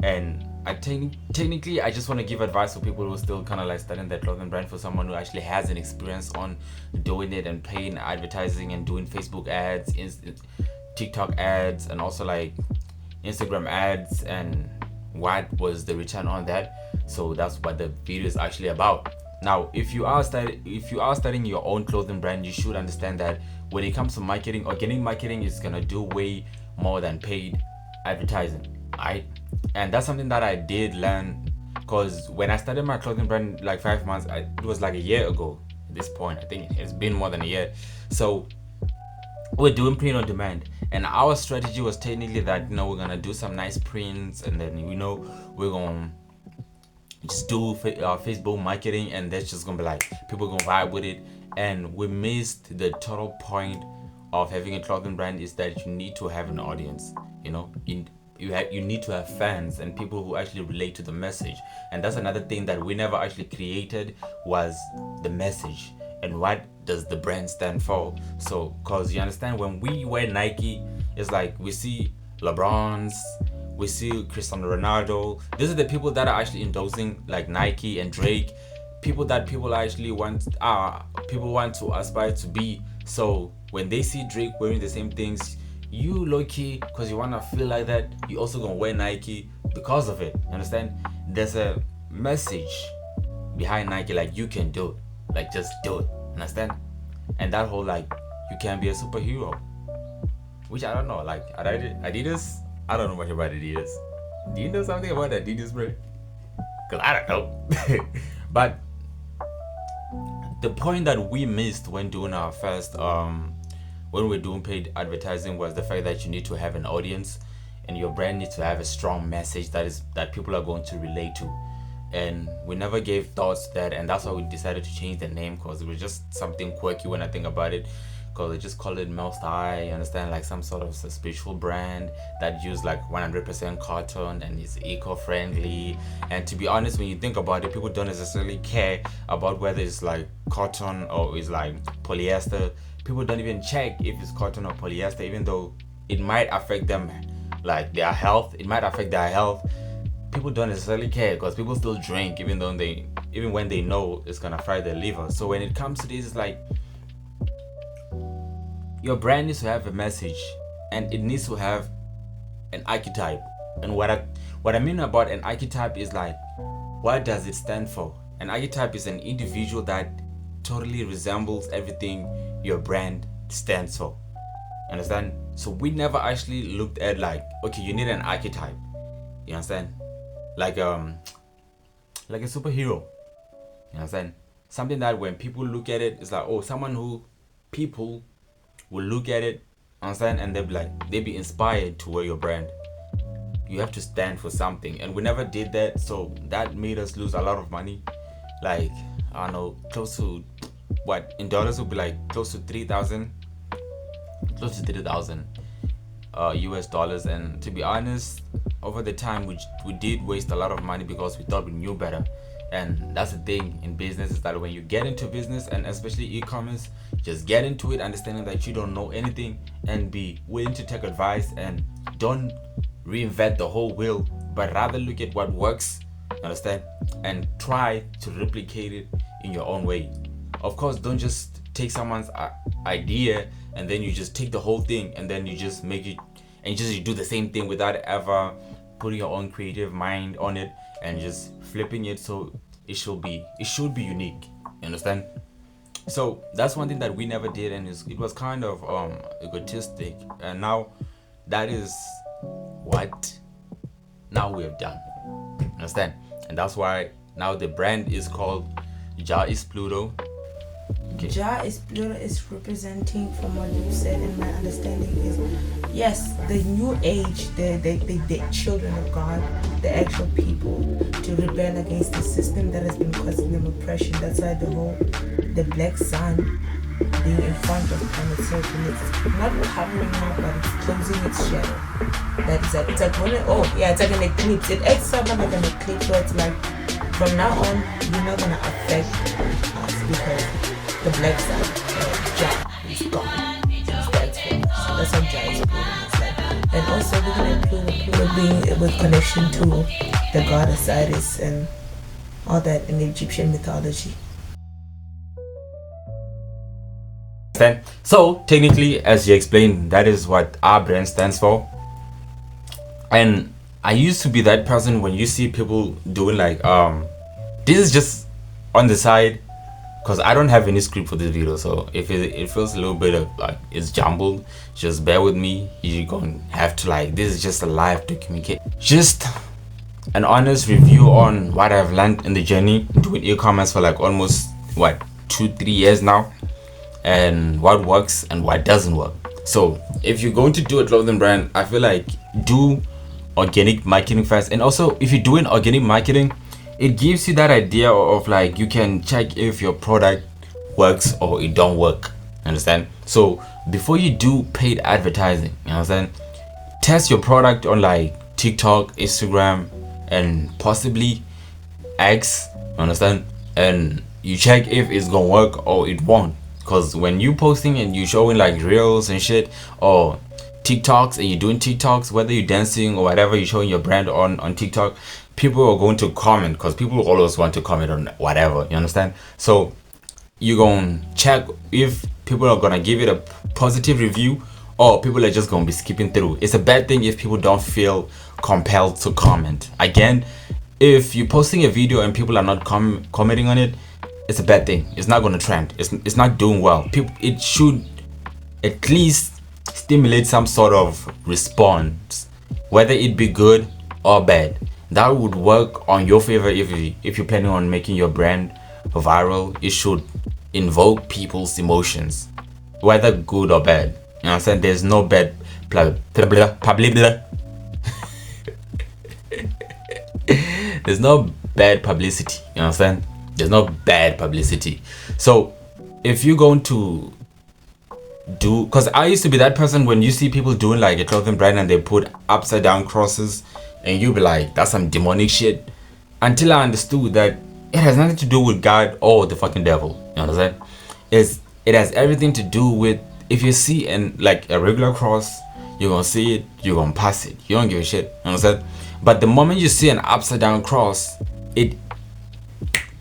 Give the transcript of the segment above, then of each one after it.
And technically I just want to give advice for people who are still kind of like starting their clothing brand, for someone who actually has an experience on doing it and paying advertising and doing Facebook ads, TikTok ads, and also like Instagram ads, and what was the return on that. So that's what the video is actually about. Now, if you are starting your own clothing brand, you should understand that when it comes to marketing, organic marketing is gonna do way more than paid advertising, right? And that's something that I did learn, because when I started my clothing brand like 5 months, it was like a year ago at this point. I think it's been more than a year. So we're doing print on demand, and our strategy was technically that, we're gonna do some nice prints, and then we're gonna just do Facebook marketing, and that's just gonna be like people gonna vibe with it. And we missed the total point of having a clothing brand, is that you need to have an audience. You need to have fans and people who actually relate to the message. And that's another thing that we never actually created, was the message and what does the brand stand for. So, because you understand, when we wear Nike, it's like we see LeBron's, we see Cristiano Ronaldo. These are the people that are actually endorsing like Nike and Drake, people that people actually want to aspire to be. So when they see Drake wearing the same things, you low-key, because you want to feel like that, you also gonna wear Nike because of it. You understand? There's a message behind Nike, like you can do it, like just do it. Understand? And that whole like you can be a superhero, which I don't know, like Adidas, I don't know much about Adidas. Do you know something about Adidas, bro? Because I don't know. But the point that we missed when doing our first when we're doing paid advertising was the fact that you need to have an audience, and your brand needs to have a strong message that people are going to relate to. And we never gave thoughts to that, and that's why we decided to change the name, because it was just something quirky when I think about it. Because they just call it Mel Style, you understand, like some sort of spiritual brand that use like 100% cotton and is eco-friendly. And to be honest, when you think about it, people don't necessarily care about whether it's like cotton or it's like polyester. People don't even check if it's cotton or polyester, even though it might affect them, like their health. It might affect their health. People don't necessarily care, because people still drink even when they know it's gonna fry their liver. So when it comes to this, it's like your brand needs to have a message, and it needs to have an archetype. And what I mean about an archetype is like, what does it stand for? An archetype is an individual that totally resembles everything your brand stands for. Understand? So we never actually looked at like, okay, you need an archetype. You understand? Like a superhero. You understand? Something that when people look at it, it's like, oh, someone who people will look at it, understand, and they'll be inspired to wear your brand. You have to stand for something, and we never did that, so that made us lose a lot of money. Like, I don't know, close to what in dollars would be like close to 3,000 US dollars. And to be honest, over the time we did waste a lot of money because we thought we knew better. And that's the thing in business, is that when you get into business, and especially e-commerce, just get into it understanding that you don't know anything, and be willing to take advice, and don't reinvent the whole wheel, but rather look at what works, understand, and try to replicate it in your own way. Of course, don't just take someone's idea and then you just take the whole thing and then you just make it, and you do the same thing without ever putting your own creative mind on it and just flipping it so it should be unique. You understand? So that's one thing that we never did, and it was kind of egotistic. And now that is what now we have done. Understand? And that's why now the brand is called Ja is Pluto. Okay. Ja is Pluto is representing, from what you said, and my understanding is, yes, the new age, the children of God, the actual people, to rebel against the system that has been causing them oppression. That's why the black sun being in front of planet circle, it's not covering up, but it's closing its shadow. That is it's like it's like an eclipse. It acts sort of like an eclipse, where it's like, from now on, you're not gonna affect us, because the black side, Ja is gone. So that's what Ja is doing. It's like And also we're gonna include being with connection to the god Osiris and all that in Egyptian mythology. So technically, as you explained, that is what our brand stands for. And I used to be that person when you see people doing like this is just on the side, because I don't have any script for this video, so if it feels a little bit of like it's jumbled, just bear with me. You're gonna have to like, this is just a live document, just an honest review on what I've learned in the journey doing e-commerce for like almost what 2-3 years now, and what works and what doesn't work. So if you're going to do a clothing brand, I feel like do organic marketing first. And also if you're doing organic marketing, it gives you that idea of like you can check if your product works or it don't work, understand? So before you do paid advertising, you know what I'm saying, test your product on like TikTok, Instagram, and possibly X, understand? And you check if it's gonna work or it won't. Because when you posting and you showing like reels and shit, or TikToks, and you're doing TikToks, whether you're dancing or whatever, you're showing your brand on TikTok, people are going to comment, because people always want to comment on whatever, you understand? So you're gonna check if people are gonna give it a positive review or people are just gonna be skipping through. It's a bad thing if people don't feel compelled to comment. Again, if you're posting a video and people are not commenting on it, it's a bad thing. It's not going to trend. It's not doing well. It should at least stimulate some sort of response, whether it be good or bad. That would work on your favor. If you're planning on making your brand viral, it should invoke people's emotions, whether good or bad. You know what I'm saying? There's no bad there's no bad publicity. You know what I'm saying? There's no bad publicity. So if you're going to do, because I used to be that person when you see people doing like a clothing brand and they put upside down crosses, and you be like, that's some demonic shit, until I understood that it has nothing to do with God or the fucking devil. You know what I'm saying? It has everything to do with, if you see like a regular cross, you're gonna see it, you're gonna pass it, you don't give a shit. You know what I'm saying? But the moment you see an upside down cross, it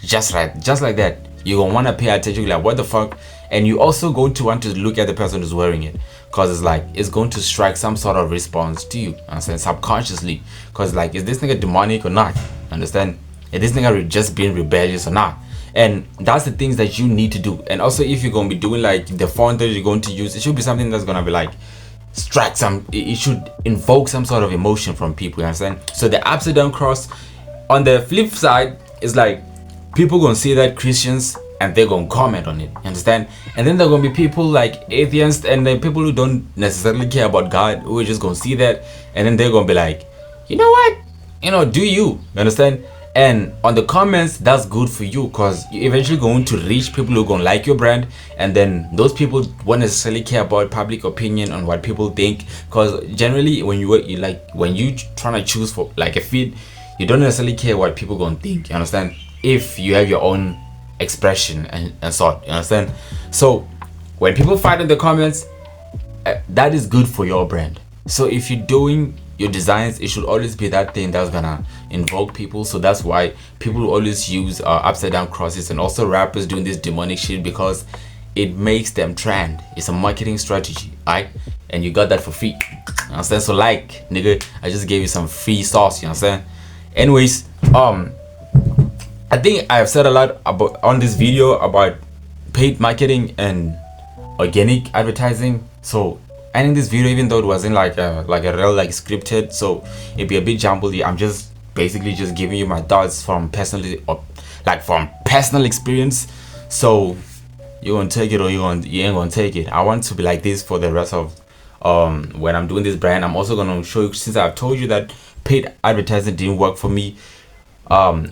just like that, you're gonna want to pay attention, like what the fuck. And you also going to want to look at the person who's wearing it, because it's like it's going to strike some sort of response to you, understand, subconsciously. Because like, is this nigga demonic or not? Understand? Is this nigga just being rebellious or not? And that's the things that you need to do. And also, if you're gonna be doing like the font that you're going to use, it should be something that's gonna be like strike some, it should invoke some sort of emotion from people, you understand? So the upside down cross, on the flip side, is like people gonna see that Christians and they're gonna comment on it, you understand? And then there are gonna be people like atheists and then people who don't necessarily care about God, who are just gonna see that, and then they're gonna be like, you know what, do you understand? And on the comments, that's good for you, because you're eventually going to reach people who are gonna like your brand. And then those people won't necessarily care about public opinion on what people think, because generally when you trying to choose for like a feed, you don't necessarily care what people gonna think, you understand, if you have your own expression and sort, you understand? So when people fight in the comments, that is good for your brand. So if you're doing your designs, it should always be that thing that's gonna invoke people. So that's why people always use upside down crosses, and also rappers doing this demonic shit, because it makes them trend. It's a marketing strategy, right? And you got that for free, you understand? So like, nigga, I just gave you some free sauce, you understand? Anyways, I think I've said a lot about on this video about paid marketing and organic advertising. So ending this video, even though it wasn't like a real like scripted, so it'd be a bit jumbled. I'm just basically just giving you my thoughts from personal experience. So you're gonna take it or you ain't gonna take it. I want to be like this for the rest of when I'm doing this brand. I'm also gonna show you, since I've told you that paid advertising didn't work for me,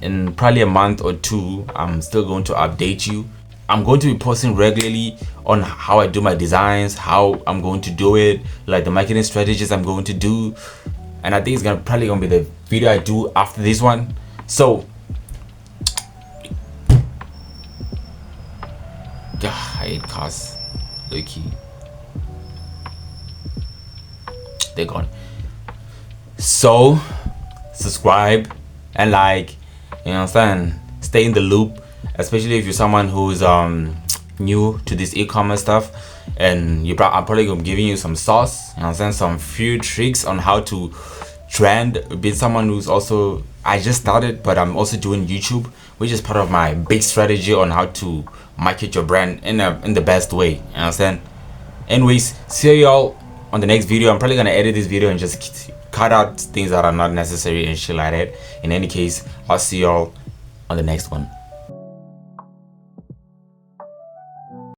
in probably a month or two, I'm still going to update you. I'm going to be posting regularly on how I do my designs, how I'm going to do it, like the marketing strategies I'm going to do. And I think it's probably gonna be the video I do after this one. So yeah, I hate cars, low key. They're gone. So subscribe and like, you know what I'm saying, stay in the loop, especially if you're someone who's new to this e-commerce stuff, and I'm probably gonna be giving you some sauce, you know what I'm saying, some few tricks on how to trend. Being someone who's also, I just started, but I'm also doing YouTube, which is part of my big strategy on how to market your brand in the best way, you know what I'm saying. Anyways, see y'all on the next video. I'm probably gonna edit this video and just cut out things that are not necessary and shit like that. In any case, I'll see y'all on the next one.